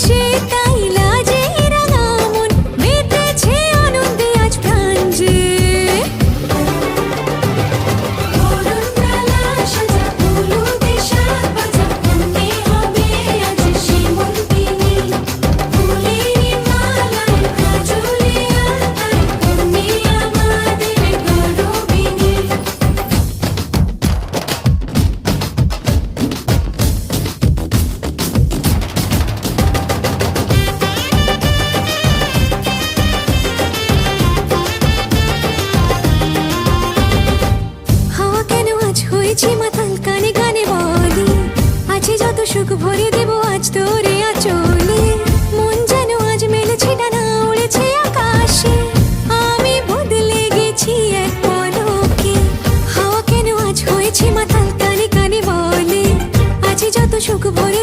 সে তাই লাজে রাঙা মন মেতেছে আনন্দে আজ প্রাণ যে বরণডালা সাজা হলুদে সাত বাজা মনে হবে আজ সে মন পিনি ফুলেরই মালায় কাজলে আলতায় তুমি আমাদের গরবিনী হাওয়া কেন আজ হয়েছে মাতাল কানে কানে বলি আছে যত সুখ ভরে দেব আজ তোরে আঁচলে মন যেন আজ মেলেছে ডানা উড়েছে আকাশে আমি বদলে গেছি এক পলকে হাওয়া কেন আজ হয়েছে মাতাল কানে কানে বলে আছে যত সুখ ভরে